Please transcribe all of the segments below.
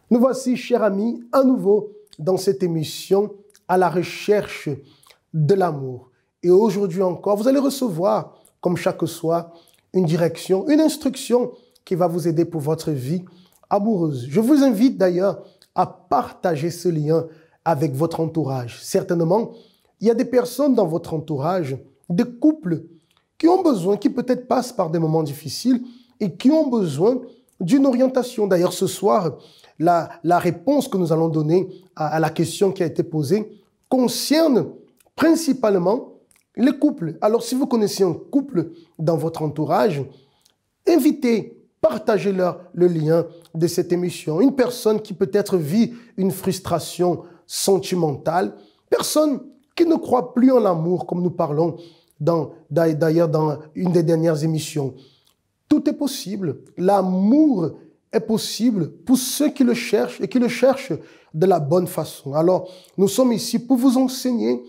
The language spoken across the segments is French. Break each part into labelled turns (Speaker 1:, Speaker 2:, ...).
Speaker 1: Nous voici, chers amis, à nouveau dans cette émission à la recherche de l'amour. Et aujourd'hui encore, vous allez recevoir, comme chaque soir, une direction, une instruction qui va vous aider pour votre vie amoureuse. Je vous invite d'ailleurs à partager ce lien avec votre entourage. Certainement, il y a des personnes dans votre entourage, des couples qui ont besoin, qui peut-être passent par des moments difficiles et qui ont besoin d'une orientation. D'ailleurs, ce soir, la réponse que nous allons donner à la question qui a été posée concerne principalement les couples. Alors, si vous connaissez un couple dans votre entourage, invitez, partagez-leur le lien de cette émission. Une personne qui peut-être vit une frustration sentimentale, personne qui ne croit plus en l'amour, comme nous parlons d'ailleurs dans une des dernières émissions. Tout est possible. L'amour est possible pour ceux qui le cherchent et qui le cherchent de la bonne façon. Alors, nous sommes ici pour vous enseigner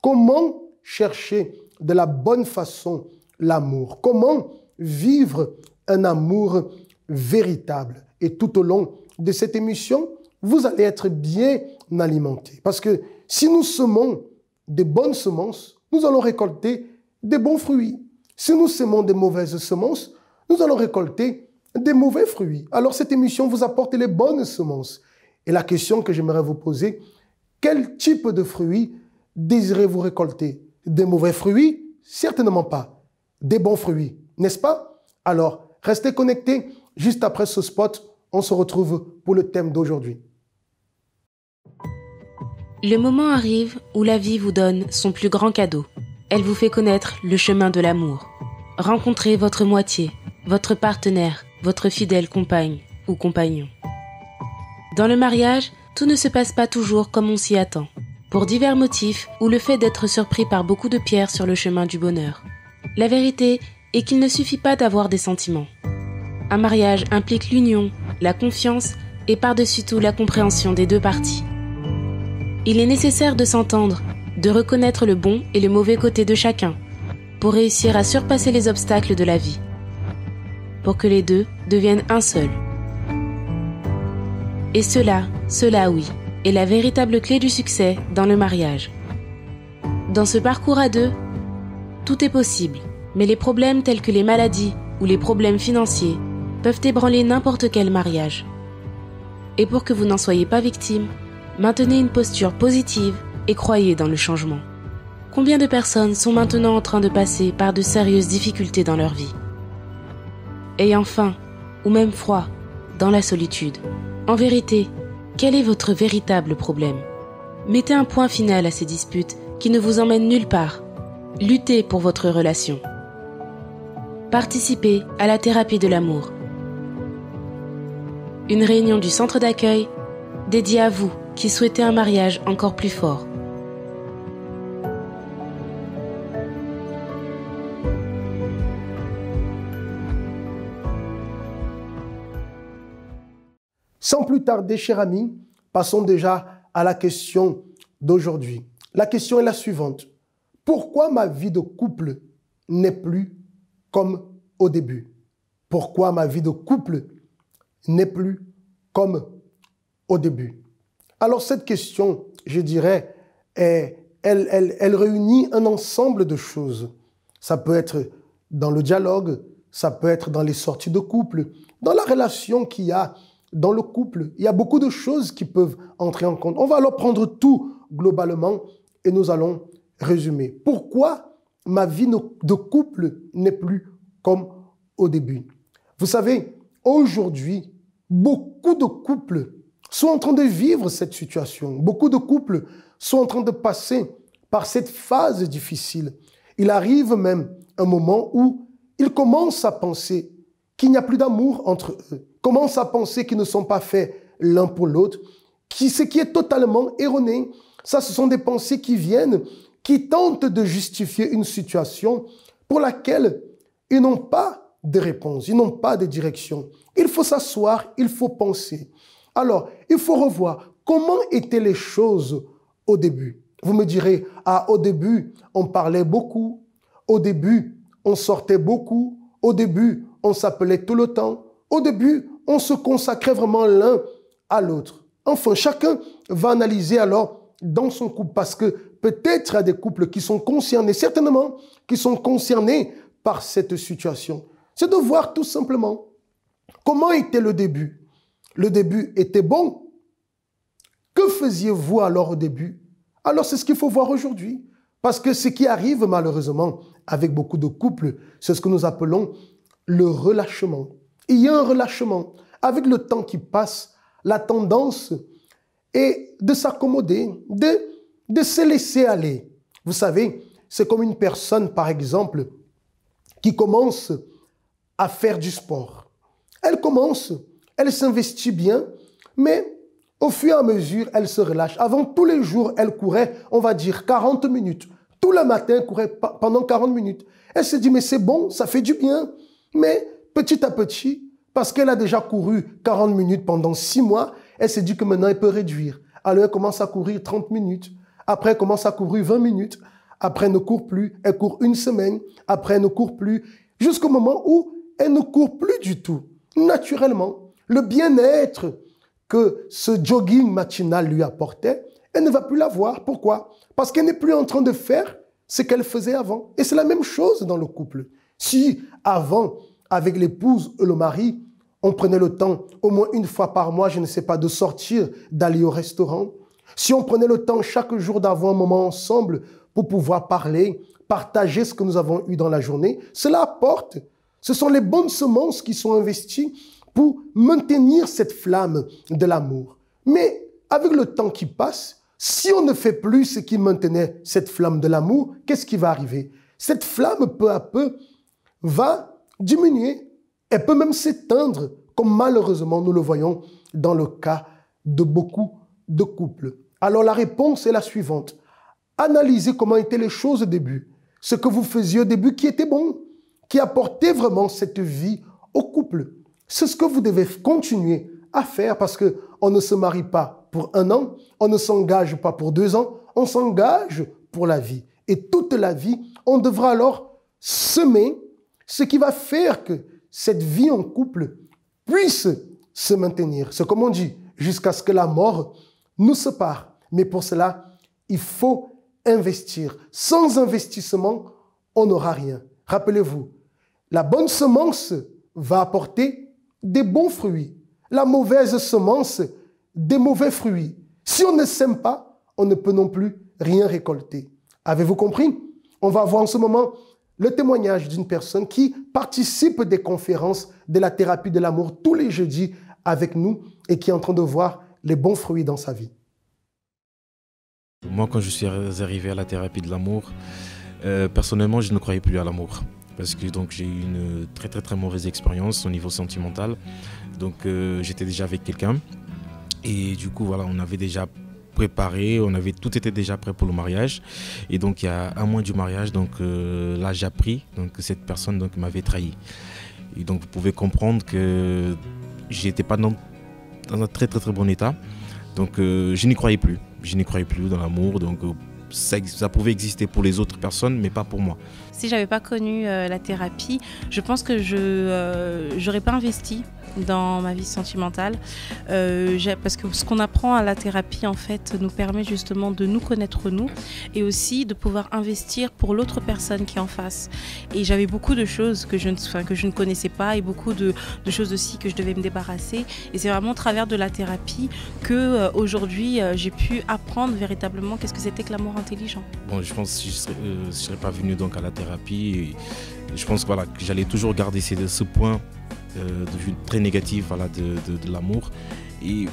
Speaker 1: comment chercher de la bonne façon l'amour, comment vivre un amour véritable. Et tout au long de cette émission, vous allez être bien alimentés. Parce que si nous semons des bonnes semences, nous allons récolter des bons fruits. Si nous semons des mauvaises semences, nous allons récolter des mauvais fruits. Alors cette émission vous apporte les bonnes semences. Et la question que j'aimerais vous poser, quel type de fruits désirez-vous récolter? Des mauvais fruits? Certainement pas. Des bons fruits, n'est-ce pas? Alors, restez connectés. Juste après ce spot, on se retrouve pour le thème d'aujourd'hui.
Speaker 2: Le moment arrive où la vie vous donne son plus grand cadeau. Elle vous fait connaître le chemin de l'amour. Rencontrez votre moitié, votre partenaire, votre fidèle compagne ou compagnon. Dans le mariage, tout ne se passe pas toujours comme on s'y attend, pour divers motifs ou le fait d'être surpris par beaucoup de pierres sur le chemin du bonheur. La vérité est qu'il ne suffit pas d'avoir des sentiments. Un mariage implique l'union, la confiance et par-dessus tout la compréhension des deux parties. Il est nécessaire de s'entendre, de reconnaître le bon et le mauvais côté de chacun, pour réussir à surpasser les obstacles de la vie, pour que les deux deviennent un seul. Et cela oui, est la véritable clé du succès dans le mariage. Dans ce parcours à deux, tout est possible, mais les problèmes tels que les maladies ou les problèmes financiers peuvent ébranler n'importe quel mariage. Et pour que vous n'en soyez pas victime, maintenez une posture positive et croyez dans le changement. Combien de personnes sont maintenant en train de passer par de sérieuses difficultés dans leur vie? Ayant faim, ou même froid, dans la solitude. En vérité, quel est votre véritable problème? Mettez un point final à ces disputes qui ne vous emmènent nulle part. Luttez pour votre relation. Participez à la thérapie de l'amour. Une réunion du centre d'accueil dédiée à vous qui souhaitez un mariage encore plus fort.
Speaker 1: Sans plus tarder, chers amis, passons déjà à la question d'aujourd'hui. La question est la suivante. Pourquoi ma vie de couple n'est plus comme au début? Pourquoi ma vie de couple n'est plus comme au début? Alors cette question, je dirais, elle réunit un ensemble de choses. Ça peut être dans le dialogue, ça peut être dans les sorties de couple, dans la relation qu'il y a dans le couple. Il y a beaucoup de choses qui peuvent entrer en compte. On va alors prendre tout globalement et nous allons résumer. Pourquoi ma vie de couple n'est plus comme au début? Vous savez, aujourd'hui, beaucoup de couples sont en train de vivre cette situation. Beaucoup de couples sont en train de passer par cette phase difficile. Il arrive même un moment où ils commencent à penser qu'il n'y a plus d'amour entre eux, commencent à penser qu'ils ne sont pas faits l'un pour l'autre, ce qui est totalement erroné. Ça, ce sont des pensées qui viennent, qui tentent de justifier une situation pour laquelle ils n'ont pas de réponse, ils n'ont pas de direction. Il faut s'asseoir, il faut penser. Alors, il faut revoir comment étaient les choses au début. Vous me direz, au début, on parlait beaucoup. Au début, on sortait beaucoup. Au début, on s'appelait tout le temps. Au début, on se consacrait vraiment l'un à l'autre. Enfin, chacun va analyser alors dans son couple, parce que peut-être il y a des couples qui sont concernés, certainement, qui sont concernés par cette situation. C'est de voir tout simplement comment était le début. Le début était bon. Que faisiez-vous alors au début? Alors c'est ce qu'il faut voir aujourd'hui. Parce que ce qui arrive malheureusement avec beaucoup de couples, c'est ce que nous appelons le relâchement. Il y a un relâchement. Avec le temps qui passe, la tendance est de s'accommoder, de se laisser aller. Vous savez, c'est comme une personne, par exemple, qui commence à faire du sport. Elle commence, elle s'investit bien, mais au fur et à mesure, elle se relâche. Avant, tous les jours, elle courait, on va dire, 40 minutes. Tout le matin, elle courait pendant 40 minutes. Elle se dit, mais c'est bon, ça fait du bien. Mais petit à petit, parce qu'elle a déjà couru 40 minutes pendant 6 mois, elle se dit que maintenant, elle peut réduire. Alors, elle commence à courir 30 minutes. Après, elle commence à courir 20 minutes. Après, elle ne court plus. Elle court une semaine. Après, elle ne court plus. Jusqu'au moment où elle ne court plus du tout. Naturellement, le bien-être que ce jogging matinal lui apportait, elle ne va plus l'avoir. Pourquoi? Parce qu'elle n'est plus en train de faire ce qu'elle faisait avant. Et c'est la même chose dans le couple. Si avant, avec l'épouse et le mari, on prenait le temps, au moins une fois par mois, je ne sais pas, de sortir, d'aller au restaurant, si on prenait le temps chaque jour d'avoir un moment ensemble pour pouvoir parler, partager ce que nous avons eu dans la journée, cela apporte. Ce sont les bonnes semences qui sont investies pour maintenir cette flamme de l'amour. Mais avec le temps qui passe, si on ne fait plus ce qui maintenait cette flamme de l'amour, qu'est-ce qui va arriver? Cette flamme, peu à peu, va diminuer. Elle peut même s'éteindre, comme malheureusement nous le voyons dans le cas de beaucoup de couples. Alors la réponse est la suivante. Analysez comment étaient les choses au début. Ce que vous faisiez au début qui était bon, qui apportait vraiment cette vie au couple. C'est ce que vous devez continuer à faire parce qu'on ne se marie pas pour 1 an, on ne s'engage pas pour 2 ans, on s'engage pour la vie. Et toute la vie, on devra alors semer ce qui va faire que cette vie en couple puisse se maintenir. C'est comme on dit, jusqu'à ce que la mort nous sépare. Mais pour cela, il faut investir. Sans investissement, on n'aura rien. Rappelez-vous, la bonne semence va apporter des bons fruits. La mauvaise semence, des mauvais fruits. Si on ne sème pas, on ne peut non plus rien récolter. Avez-vous compris? On va voir en ce moment le témoignage d'une personne qui participe des conférences de la thérapie de l'amour tous les jeudis avec nous et qui est en train de voir les bons fruits dans sa vie.
Speaker 3: Moi, quand je suis arrivé à la thérapie de l'amour, personnellement, je ne croyais plus à l'amour. Parce que donc j'ai eu une très mauvaise expérience au niveau sentimental. Donc j'étais déjà avec quelqu'un. Et du coup, voilà, on avait déjà préparé, tout était déjà prêt pour le mariage. Et donc il y a 1 mois du mariage, donc là j'ai appris que cette personne donc, m'avait trahi. Et donc vous pouvez comprendre que j'étais pas dans un très bon état. Donc je n'y croyais plus. Je n'y croyais plus dans l'amour. Donc ça pouvait exister pour les autres personnes, mais pas pour moi.
Speaker 4: Si j'avais pas connu la thérapie, je pense que je n'aurais pas investi dans ma vie sentimentale, parce que ce qu'on apprend à la thérapie en fait nous permet justement de nous connaître nous et aussi de pouvoir investir pour l'autre personne qui est en face. Et j'avais beaucoup de choses que je ne connaissais pas et beaucoup de choses aussi que je devais me débarrasser. Et c'est vraiment au travers de la thérapie que aujourd'hui j'ai pu apprendre véritablement qu'est-ce que c'était que l'amour intelligent.
Speaker 3: Bon, je pense que je ne serais pas venu donc à la thérapie. Et je pense que j'allais toujours garder ce point de vue très négative de l'amour. Et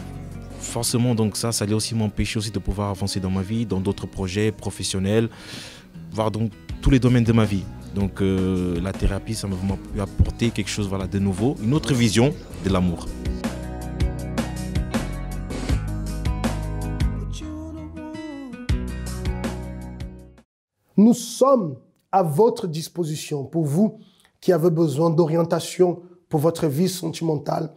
Speaker 3: forcément, donc ça allait aussi m'empêcher aussi de pouvoir avancer dans ma vie, dans d'autres projets professionnels, voire donc tous les domaines de ma vie. Donc la thérapie, ça m'a vraiment pu apporter quelque chose de nouveau, une autre vision de l'amour.
Speaker 1: Nous sommes à votre disposition pour vous qui avez besoin d'orientation pour votre vie sentimentale,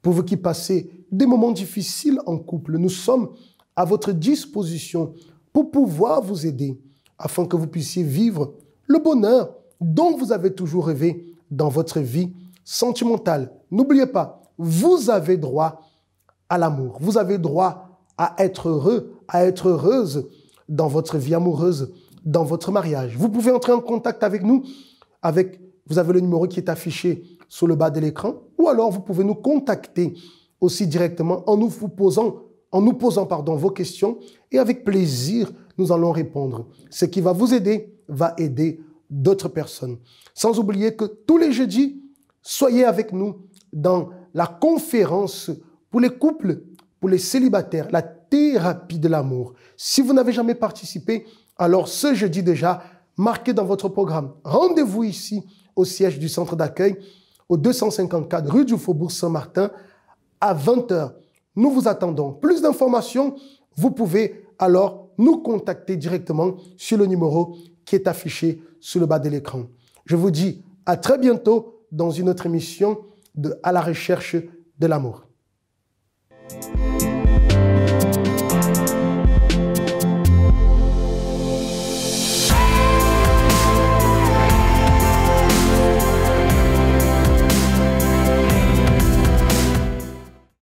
Speaker 1: pour vous qui passez des moments difficiles en couple. Nous sommes à votre disposition pour pouvoir vous aider afin que vous puissiez vivre le bonheur dont vous avez toujours rêvé dans votre vie sentimentale. N'oubliez pas, vous avez droit à l'amour. Vous avez droit à être heureux, à être heureuse dans votre vie amoureuse, dans votre mariage. Vous pouvez entrer en contact avec nous, vous avez le numéro qui est affiché sur le bas de l'écran, ou alors vous pouvez nous contacter aussi directement en nous posant vos questions, et avec plaisir, nous allons répondre. Ce qui va vous aider va aider d'autres personnes. Sans oublier que tous les jeudis, soyez avec nous dans la conférence pour les couples, pour les célibataires, la thérapie de l'amour. Si vous n'avez jamais participé, alors ce jeudi déjà, marquez dans votre programme. Rendez-vous ici au siège du centre d'accueil, au 254 rue du Faubourg Saint-Martin, à 20h. Nous vous attendons. Plus d'informations, vous pouvez alors nous contacter directement sur le numéro qui est affiché sur le bas de l'écran. Je vous dis à très bientôt dans une autre émission de À la recherche de l'amour.